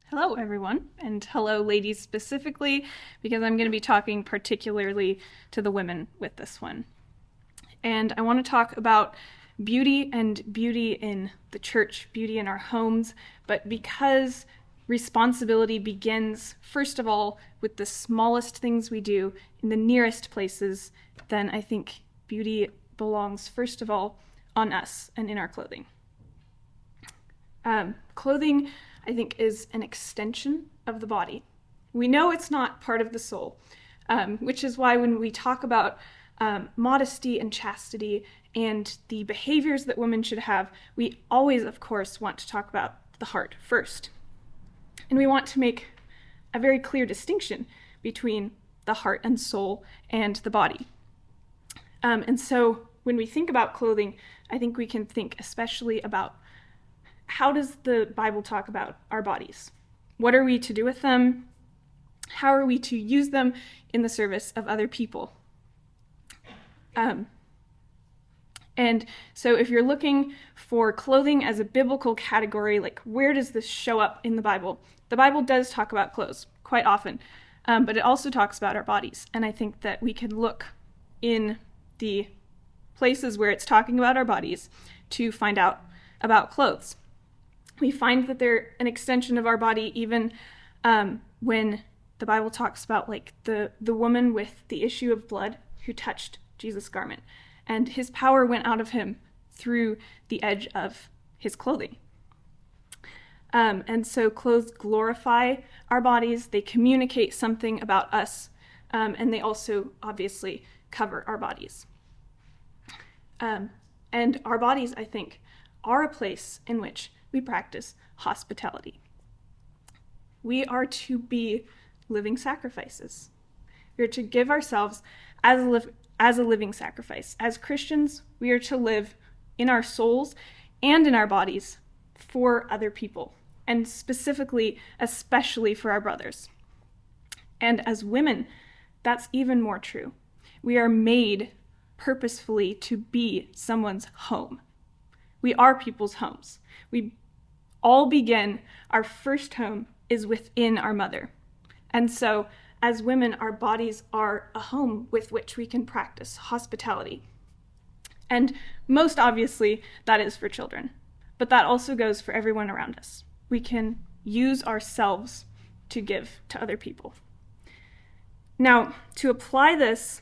Hello, everyone, and hello, ladies specifically, because I'm going to be talking particularly to the women with this one. And I want to talk about beauty and beauty in the church, beauty in our homes, but because responsibility begins, first of all, with the smallest things we do in the nearest places, then I think beauty belongs, first of all, on us and in our clothing. Clothing, I think, is an extension of the body. We know it's not part of the soul, which is why when we talk about modesty and chastity and the behaviors that women should have, we always, of course, want to talk about the heart first. And we want to make a very clear distinction between the heart and soul and the body. And so when we think about clothing, I think we can think especially about how does the Bible talk about our bodies? What are we to do with them? How are we to use them in the service of other people? And so if you're looking for clothing as a biblical category, like where does this show up in the Bible does talk about clothes quite often, but it also talks about our bodies. And I think that we can look in the places where it's talking about our bodies to find out about clothes. We find that they're an extension of our body even when the Bible talks about like the woman with the issue of blood who touched Jesus' garment, and his power went out of him through the edge of his clothing. And so clothes glorify our bodies, they communicate something about us, and they also obviously cover our bodies. And our bodies, I think, are a place in which we practice hospitality. We are to be living sacrifices. We are to give ourselves as a living sacrifice. As Christians, we are to live in our souls and in our bodies for other people, and specifically, especially for our brothers. And as women, that's even more true. We are made purposefully to be someone's home. We are people's homes. We all begin, our first home is within our mother. And so, as women, our bodies are a home with which we can practice hospitality. And most obviously, that is for children. But that also goes for everyone around us. We can use ourselves to give to other people. Now, to apply this,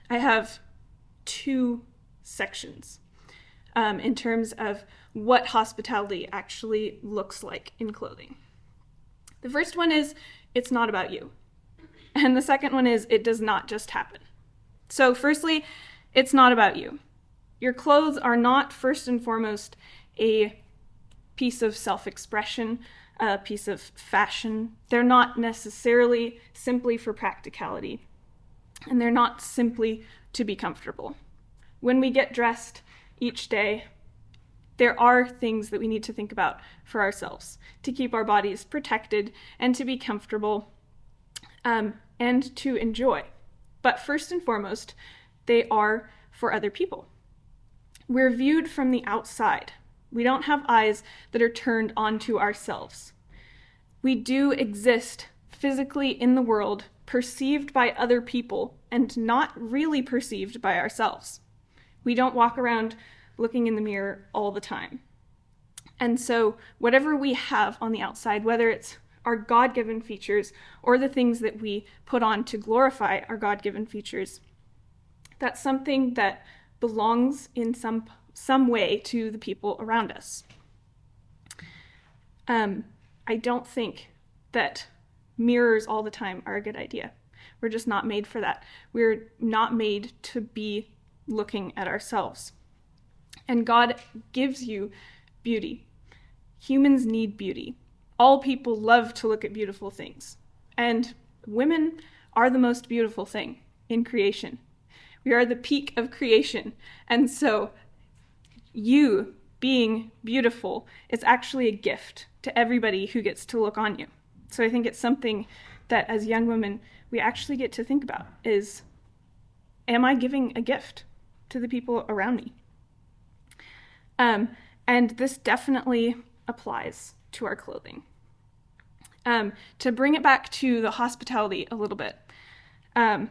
I have two sections in terms of what hospitality actually looks like in clothing. The first one is, it's not about you. And the second one is, it does not just happen. So firstly, it's not about you. Your clothes are not first and foremost a piece of self-expression, a piece of fashion. They're not necessarily simply for practicality. And they're not simply to be comfortable. When we get dressed each day, there are things that we need to think about for ourselves to keep our bodies protected and to be comfortable and to enjoy. But first and foremost, they are for other people. We're viewed from the outside. We don't have eyes that are turned onto ourselves. We do exist physically in the world, perceived by other people and not really perceived by ourselves. We don't walk around looking in the mirror all the time. And so whatever we have on the outside, whether it's our God-given features or the things that we put on to glorify our God-given features, that's something that belongs in some way to the people around us. I don't think that mirrors all the time are a good idea. We're just not made for that. We're not made to be looking at ourselves. And God gives you beauty. Humans need beauty. All people love to look at beautiful things. And women are the most beautiful thing in creation. We are the peak of creation. And so you being beautiful is actually a gift to everybody who gets to look on you. So I think it's something that as young women, we actually get to think about is, am I giving a gift to the people around me? And this definitely applies to our clothing. To bring it back to the hospitality a little bit, I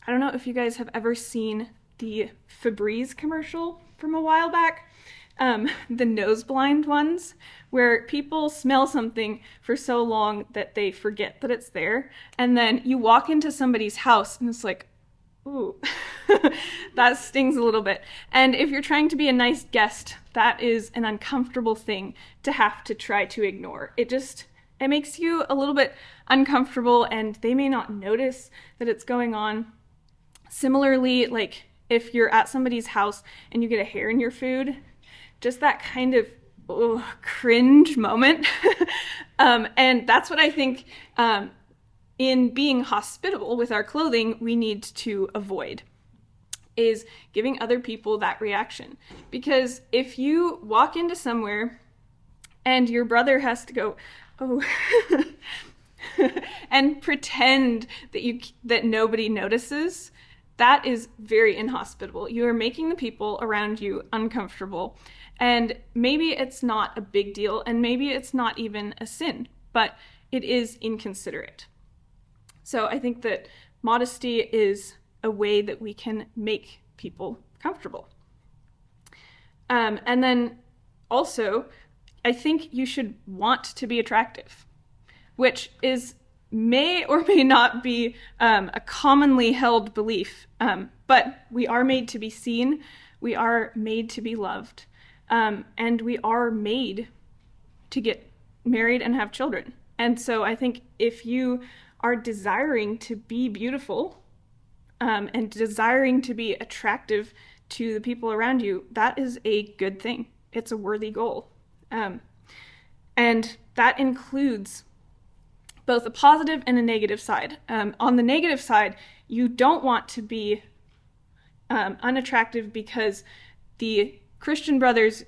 don't know if you guys have ever seen the Febreze commercial from a while back, the nose blind ones, where people smell something for so long that they forget that it's there, and then you walk into somebody's house and it's like, ooh, that stings a little bit. And if you're trying to be a nice guest, that is an uncomfortable thing to have to try to ignore. It makes you a little bit uncomfortable, and they may not notice that it's going on. Similarly, like if you're at somebody's house and you get a hair in your food, just that kind of cringe moment. And that's what I think in being hospitable with our clothing, we need to avoid, is giving other people that reaction. Because if you walk into somewhere and your brother has to go, oh, and pretend that nobody notices, that is very inhospitable. You are making the people around you uncomfortable. And maybe it's not a big deal, and maybe it's not even a sin, but it is inconsiderate. So I think that modesty is a way that we can make people comfortable. And then also, I think you should want to be attractive, which may or may not be a commonly held belief, but we are made to be seen, we are made to be loved, and we are made to get married and have children. And so I think if you are desiring to be beautiful and desiring to be attractive to the people around you, that is a good thing. It's a worthy goal. And that includes both a positive and a negative side. On the negative side, you don't want to be unattractive because the Christian brothers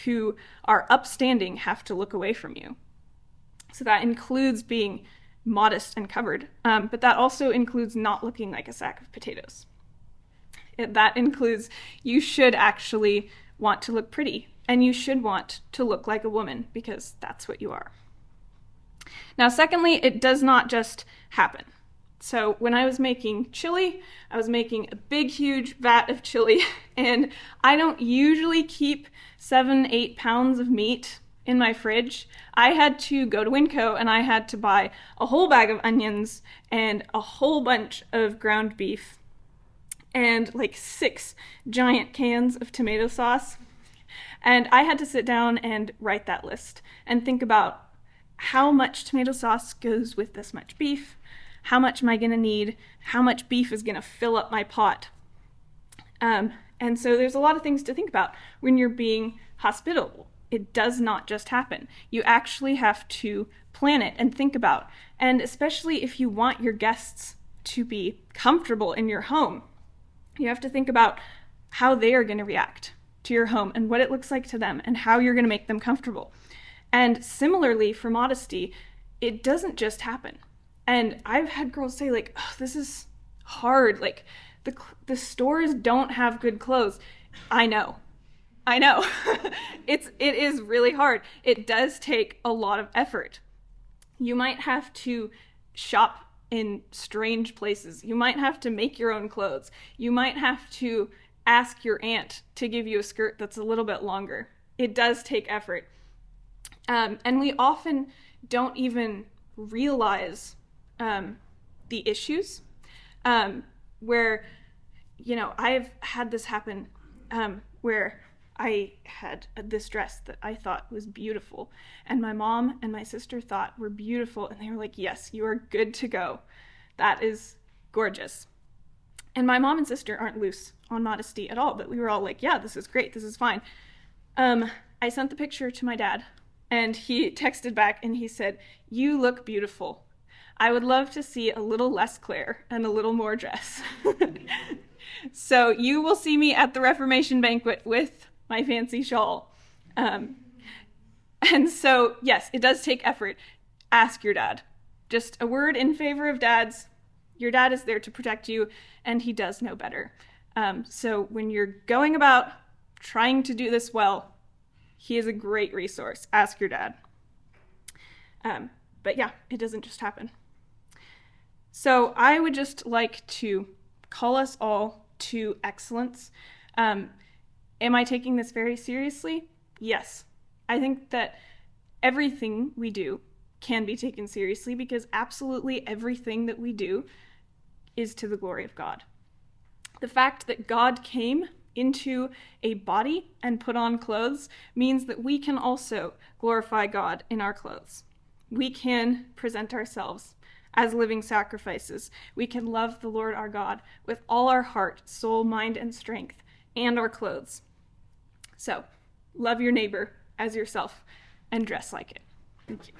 who are upstanding have to look away from you. So that includes being modest and covered, but that also includes not looking like a sack of potatoes. That includes you should actually want to look pretty, and you should want to look like a woman, because that's what you are. Now, secondly, it does not just happen. So when I was making chili, I was making a big, huge vat of chili, and I don't usually keep 7-8 pounds of meat in my fridge. I had to go to Winco and I had to buy a whole bag of onions and a whole bunch of ground beef and like 6 giant cans of tomato sauce. And I had to sit down and write that list and think about how much tomato sauce goes with this much beef, how much am I gonna need, how much beef is gonna fill up my pot. And so there's a lot of things to think about when you're being hospitable. It does not just happen. You actually have to plan it and think about, and especially if you want your guests to be comfortable in your home, you have to think about how they are going to react to your home and what it looks like to them and how you're going to make them comfortable. And similarly for modesty, it doesn't just happen. And I've had girls say like, oh, this is hard. Like the stores don't have good clothes. I know. It is really hard. It does take a lot of effort. You might have to shop in strange places. You might have to make your own clothes. You might have to ask your aunt to give you a skirt that's a little bit longer. It does take effort. And we often don't even realize the issues where, I've had this happen where I had this dress that I thought was beautiful, and my mom and my sister thought were beautiful, and they were like, yes, you are good to go. That is gorgeous. And my mom and sister aren't loose on modesty at all, but we were all like, yeah, this is great, this is fine. I sent the picture to my dad, and he texted back and he said, you look beautiful. I would love to see a little less Claire and a little more dress. So you will see me at the Reformation banquet with my fancy shawl. And so, yes, it does take effort. Ask your dad. Just a word in favor of dads. Your dad is there to protect you, and he does know better. So when you're going about trying to do this well, he is a great resource. Ask your dad. But yeah, it doesn't just happen. So I would just like to call us all to excellence. Am I taking this very seriously? Yes. I think that everything we do can be taken seriously because absolutely everything that we do is to the glory of God. The fact that God came into a body and put on clothes means that we can also glorify God in our clothes. We can present ourselves as living sacrifices. We can love the Lord our God with all our heart, soul, mind, and strength, and our clothes. So, love your neighbor as yourself and dress like it. Thank you.